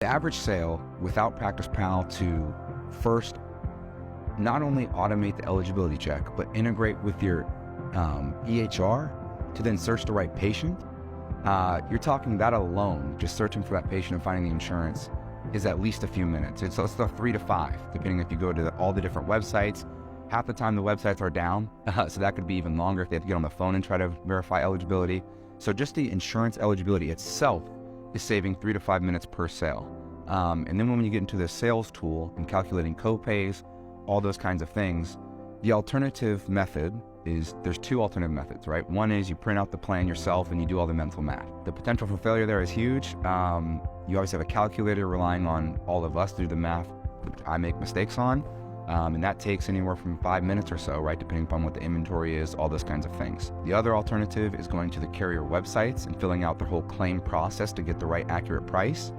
The average sale without PracticePal to first not only automate the eligibility check, but integrate with your EHR to then search the right patient, you're talking that alone, just searching for that patient and finding the insurance, is at least a few minutes. It's 3 to 5, depending if you go to all the different websites. Half the time the websites are down, so that could be even longer if they have to get on the phone and try to verify eligibility. So just the insurance eligibility itself is saving 3 to 5 minutes per sale. And then when you get into the sales tool and calculating co-pays, all those kinds of things, the alternative method is, there's 2 alternative methods, right? One is you print out the plan yourself and you do all the mental math. The potential for failure there is huge. You always have a calculator relying on all of us to do the math, which I make mistakes on. And that takes anywhere from 5 minutes or so, right? Depending upon what the inventory is, all those kinds of things. The other alternative is going to the carrier websites and filling out the whole claim process to get the right accurate price.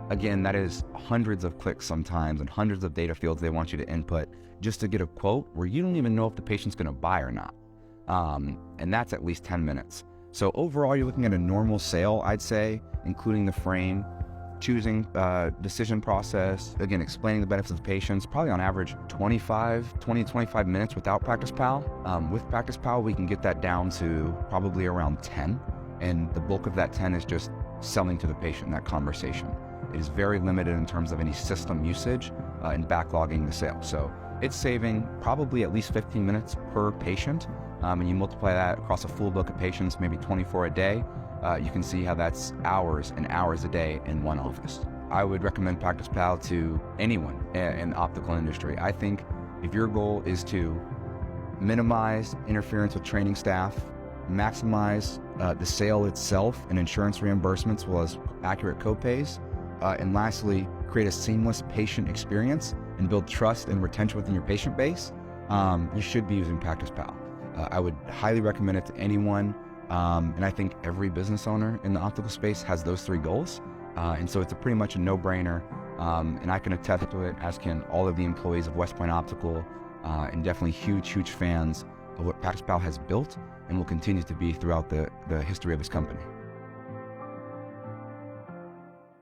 Again, that is hundreds of clicks sometimes and hundreds of data fields they want you to input just to get a quote where you don't even know if the patient's going to buy or not. And that's at least 10 minutes. So overall, you're looking at a normal sale, I'd say, including the frame, choosing decision process, again, explaining the benefits of the patients, probably on average 20 to 25 minutes without PracticePal. With PracticePal, we can get that down to probably around 10. And the bulk of that 10 is just selling to the patient, that conversation. It is very limited in terms of any system usage and backlogging the sale. So it's saving probably at least 15 minutes per patient. And you multiply that across a full book of patients, maybe 24 a day. You can see how that's hours and hours a day in one office. I would recommend PracticePal to anyone in the optical industry. I think if your goal is to minimize interference with training staff, maximize the sale itself and insurance reimbursements, as well as accurate copays, and lastly, create a seamless patient experience and build trust and retention within your patient base, you should be using PracticePal. I would highly recommend it to anyone. And I think every business owner in the optical space has those 3 goals. And so it's pretty much a no-brainer. And I can attest to it, as can all of the employees of West Point Optical, and definitely huge fans of what PracticePal has built and will continue to be throughout the history of this company.